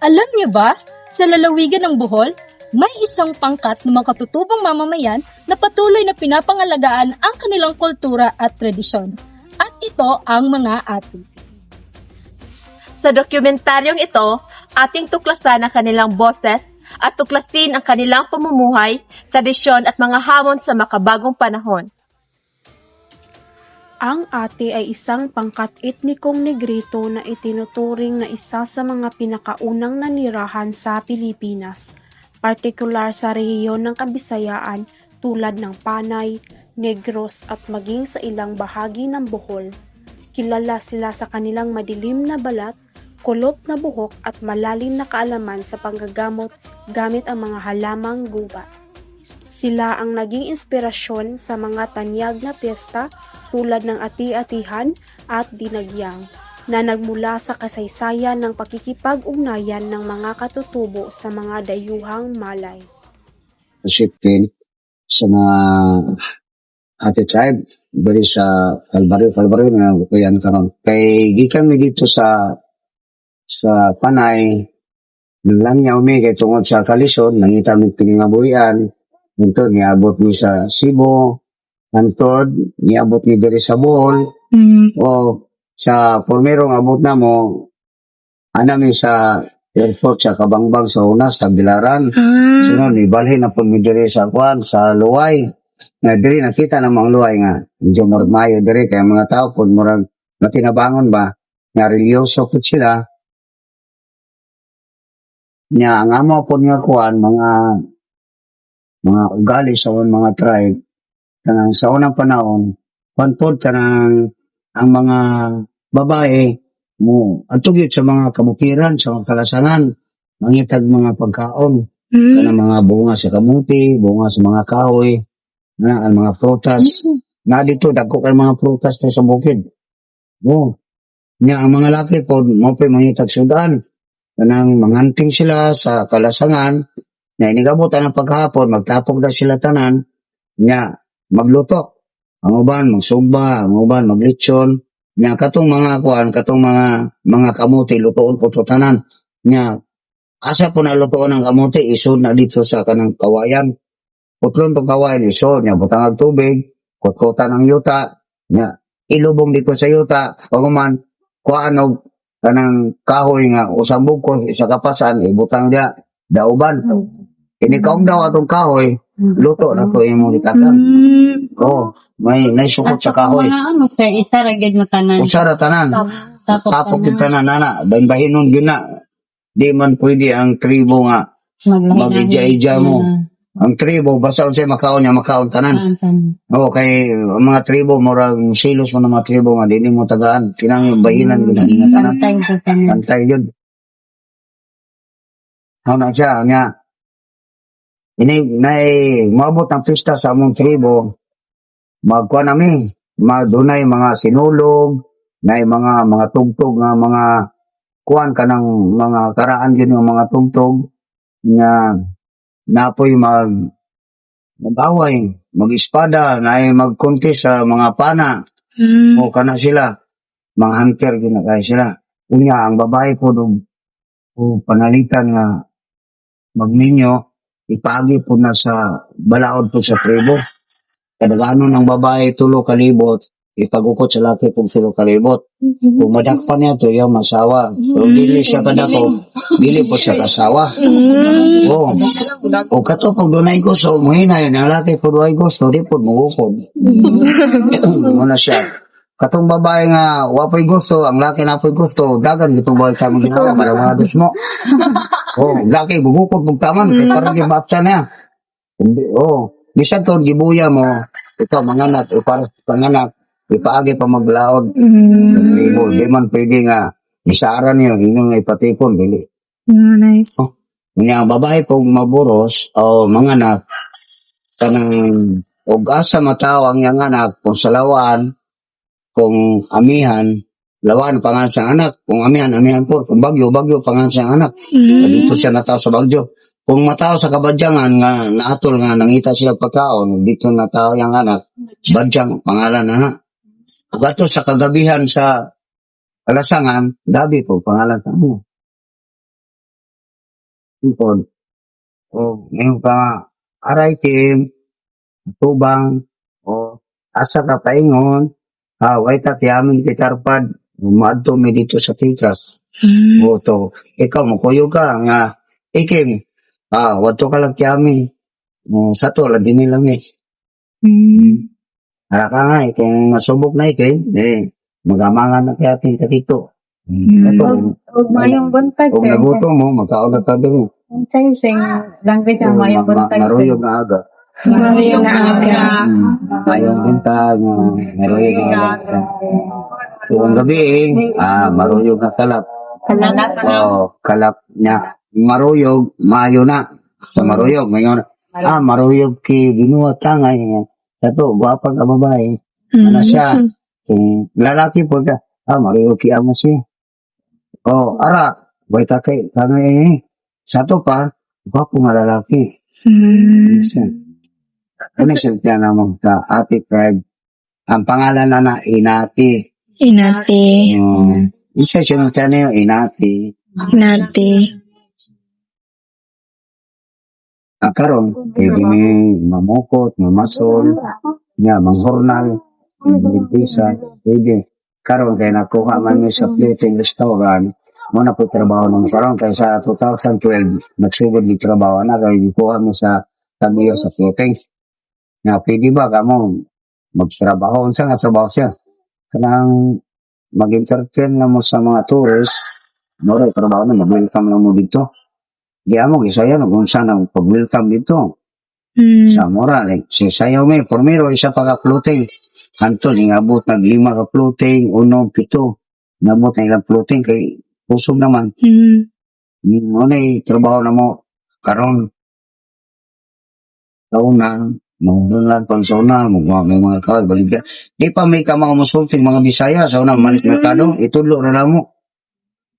Alam niyo ba, sa lalawigan ng Bohol, may isang pangkat ng mga katutubong mamamayan na patuloy na pinapangalagaan ang kanilang kultura at tradisyon. At ito ang mga ati. Sa dokumentaryong ito, ating tuklasan ang kanilang boses at tuklasin ang kanilang pamumuhay, tradisyon at mga hamon sa makabagong panahon. Ang Ati ay isang pangkat etnikong Negrito na itinuturing na isa sa mga pinakaunang nanirahan sa Pilipinas, partikular sa rehiyon ng Kabisayaan tulad ng Panay, Negros at maging sa ilang bahagi ng Bohol. Kilala sila sa kanilang madilim na balat, kulot na buhok at malalim na kaalaman sa panggagamot gamit ang mga halamang gubat. Sila ang naging inspirasyon sa mga tanyag na piyesta tulad ng ati-atihan at dinagyang na nagmula sa kasaysayan ng pakikipag-ugnayan ng mga katutubo sa mga dayuhang Malay. Sipin sa mga ate tribe bali sa Calvario na kuyan karon kay gikan mi dito sa Panay lang niya umi kay tungod sa kalisod nangita mi pinangabuhian nito niabot mi sa Cebu antod niabot mi diri sa Bohol o sa Pormerong abot na mo anami sa airport sa Kabangbang sa una sa Bilaran. Sunod ibalhin na pud mi diri sa Kwan sa Luway. Nga diri nakita ng mga Luway nga medyo mayo diri kay mga tao pud murag matinabangon ba nga religyoso pud sila. Nya ang amo pud nga Kwan mga ugali sa mga tribe kanang sa unang panahon kwan pud kanang ang mga babae mo adto gyud sa mga kabukiran sa mga kalasangan mangitag mga pagkaon kanang mga bunga sa kamuti, bunga sa mga kahoy, na ang mga prutas. Na dito dagko kay mga prutas sa bukid. Nya ang mga laki pod mo pay mangitag sudan kanang manganting sila sa kalasangan na inigabutan ng paghapon magtapog na sila tanan nya magluto. Ang uban magsugba, ang uban maglitsyon. Nya katong mga kuan, katong mga kamuti lutoon po tanan. Nya asa po na lutoon ang kamuti isod na dito sa kanang kawayan. Putlon tong kawayan isod nya butang ang tubig, kutkutan ang yuta, nya ilubong dito sa yuta. Paguman kuan og kanang kahoy nga usang bugkos isa kapasan ibutang dia dauban. Ini kaom daw atong kahoy, luto na to imong gitakan. May naisukot sa kahoy. Mga sir, itaragid mo tanan. Usara tanan. Tapok yung tanan, nana. Bahin-bahinon yun na. Di man pwede ang tribo nga mag-ija-ija mo. Ang tribo, basta unsay makaon niya, makaon tanan. Kay ang mga tribo, murag silos mo ng mga tribo nga, di mo tagaan. Kinang bahinan yun na tanan. Antay yun. Na siya, nga. Maabot ang pista sa among tribo, magkuha namin, dunay mga sinulog, na mga tugtog nga mga kuan kanang mga karaan din yung mga tugtog nga napoy mag-away, mag-espada, na mag-contest sa mga pana. O kana sila, mga hunter ginagay sila. Unya, ang babae po nung panalitan nga magninyo, ipagi po na sa balaod po sa tribo. Kadagano ng babae 3,000, ipagukot sa laki po 3,000. Kung madakpan niya to, yung masawa. Pero dili siya kadako, dili po siya kasawa. O kato pag doon ay gusto, muhina yun, ang laki po doon ay gusto, di po mugukod. Muna siya. Katong babae nga, wapoy gusto, ang laki na po'y gusto, dagan itong bahay sa mga ginawa, malawados mo. Laki, bugukod, bugtaman, kaya parang gibapsa niya. Bisan to, gibuya mo, ito, manganak, panganak, ipaagi pa maglaod. Di man pwede nga, isaaran niyo, inyong ipatipon, dili. Nice. Ang babae pong maburos, o manganak, kanang, og asa mataw ang yang anak, kung salawan, kung amihan, lawan pangan sa anak. Kung amihan po. Kung bagyo pangan sa anak. Dito siya nataw sa bagyo. Kung mataw sa kabadyangan nga naatol nga nangita sila pagkaon, dito nataw yung anak, badyang pangalan anak. Kung ato sa kagabihan sa kalasangan, gabi po pangalan sa anak. Ipon. O, ngayon ka, aray kim, tubang, o, asa ka paingon, way tati amin kay Karpad, umadto mi dito sa Tikas. O, to, ikaw, makuyo ka, nga, ikim, wato ka lang amin. O, sa to, lang din nilang Ara ka nga, kung masubok na ikim, magamangan na kaya ating katito. Ito, Huwag mayong buntag. kung nagutom mo, magkaunat ka din. Sing language ang mayong buntag. Maruyog na aga. Mayong na aga. Mayong buntag, maruyog na aga. Kung gabi, maruyog na kalap. Kalanat. Kalap niya. Maruyog, mayo na. Sa maruyog, mayo na. Maruyog ki ginuwa tangay niya. Sato, gwapa ka babae. Ano siya? Lalaki po ka. Maruyog ki amo siya. Ara, baita kay tangay. Sato pa, gwapo nga lalaki. Ano siya naman ka, Ate Craig. Ang pangalan na Inati. Inati. Isa siya nung tanay yung Inati. Inati. Karon, pwede ni mamukot, mamasol, manghornal, magbintisa, pwede. Karon, kaya nakuha man niya sa plating restaurant, muna po trabaho ng karon, kaya sa 2012, nagsugod ni trabaho na, kaya kuha mo sa tabiyo sa plating. Nga, pwede ba ka mo magtrabaho? Unsa nga trabaho siya? Kanang mag-entertain na mo sa mga tourists, mura trabaho na, mag-welcome na mo dito. Di mo, isaya na kung saan ang pag-welcome dito. Sa mura, sayaw may, formero, isa pa ka-floating. Kanto, ningabot ng 5 ka-floating, 1, 7, nabot na ilang floating, kay pusog naman. Muna trabaho na mo, karon taon mga pansona, may mga kawal, baligya. Di pa may ka mga musulting, mga Bisaya, sa unang malit merkado, itudlo na lang mo.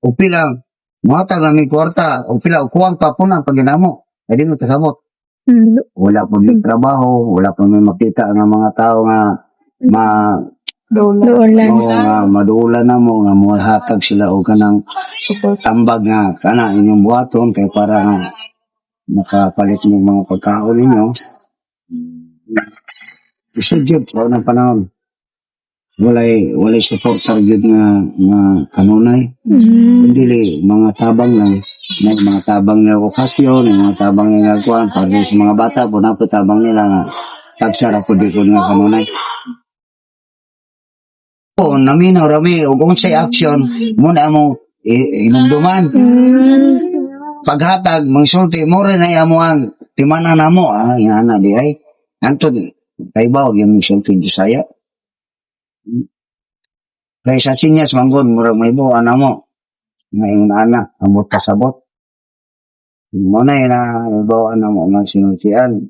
Upi lang, matag na may kwarta, upi lang, ukuang pa po na pag-inamo. Ay di mo kasabot. Wala po may trabaho, wala po may makita ng mga tao nga madula na mo, nga muhatag sila o kanang tambag nga, kana inyong buhaton, kay para nga nakapalit ng mga pagkaon ninyo. Isa dyan, sa unang panahon. Walay supporter dyan nga kanunay. Hindi mga tabang lang. May mga tabang na okasyon, may mga tabang na nagkuhan. Pag sa mga bata po, tabang nila nga tagsara po dito nga kanunay. Naminaw rami, o kung say action, muna mo inumduman. Paghatag, mangsulti, mo rin ay amuang timana na mo. Yan na di ay. Antony, kaibaw yung mangsulti di saya. Kaya sa sinyas, manggon, murag may buwan na mo. Ngayon na, amot kasabot. Muna yun na, ibawaan na mo, mga sinultian.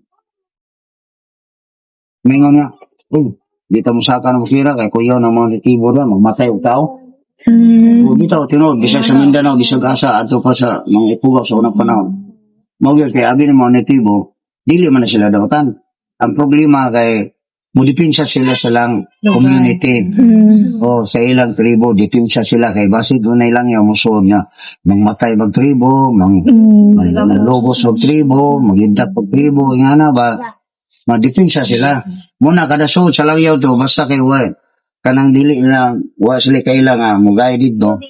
Mingon nga, dito mo saka na musira, kaya kuyaw ng mga nitibo na, magmatay o tao. Dito, tinod, bisag sa Mindanao, bisag asa, ato pa sa mga ipugaw sa unang panahon. Magyod, kaya abi ng mga nitibo, dili man na sila dawatan. Ang problema kay, mudipinsa sila sa lang community. O sa ilang tribo, dipinsa sila kay base doon na ilang yung musuod niya. Mangmatay mag-tribo, manlogos mag-tribo, maghindak mag-tribo, nga na ba? Madipinsa sila. Muna kada suod sa langyaw to, basta kay kanang dili na, sila kailangan mugay dito,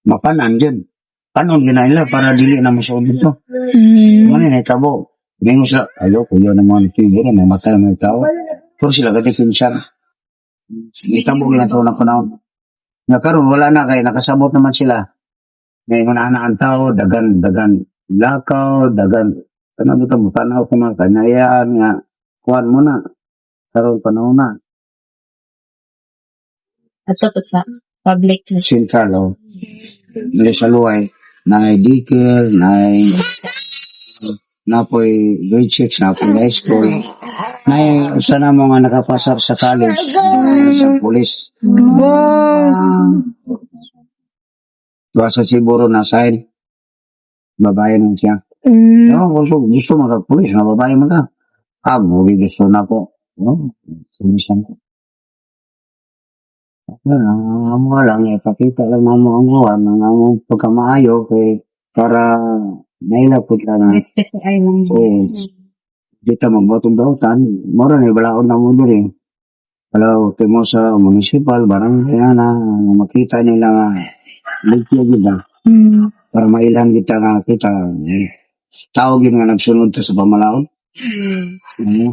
mapanan dyan. Panon ginaila para dili na musuod dito. Muna na itabo. Ngayon sila, kuya na mga nitibo na, mamatay na mga tao. Pero sila gadipinsyan. Itabo nila ito ng panahon. Nakaroon, wala na kaya nakasabot naman sila. Ngayon na ang tao, dagan, lakaw, dagan, kanabito mo, tanaw ko mga kanayaan nga, kuhan mo na. Karoon panahon na. At sa public. Sintalo. Mali sa luway, dikir, napoy grade 6, napoy high school. Usa na mo nga nakapasar sa college, sa pulis. Tuwa sa Siburo na sign. Babae nun siya. Gusto makapulis, na babae mo ka. Muli gusto na po. Sumisan ko. Amo lang, ipakita lang mo ang buwan, ang among pagkamaayo, para nailapot ka na. Respect ay lang. Oo. Dito magbotong-bautan. Mura na balaon na mo diri. Kalau temo sa municipal, barang kaya na makita nila nga ligya gid na. Para mailan kita nga kita. Tao gid nga nagsunod ta sa pamalaon. Mm.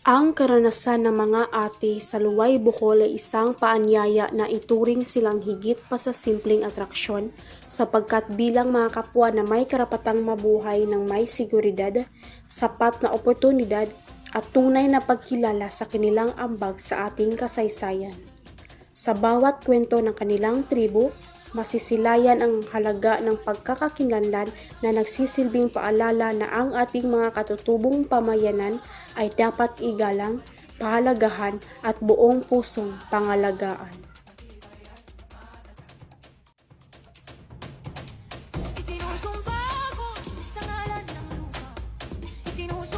Ang karanasan ng mga ate sa Luway, Bohol ay isang paanyaya na ituring silang higit pa sa simpleng atraksyon sapagkat bilang mga kapwa na may karapatang mabuhay ng may seguridad, sapat na oportunidad at tunay na pagkilala sa kanilang ambag sa ating kasaysayan. Sa bawat kwento ng kanilang tribo, masisilayan ang halaga ng pagkakakilanlan na nagsisilbing paalala na ang ating mga katutubong pamayanan ay dapat igalang, pahalagahan at buong pusong pangalagaan. Isinusumpa ko sa ngalan ng lupa. Isinusumpa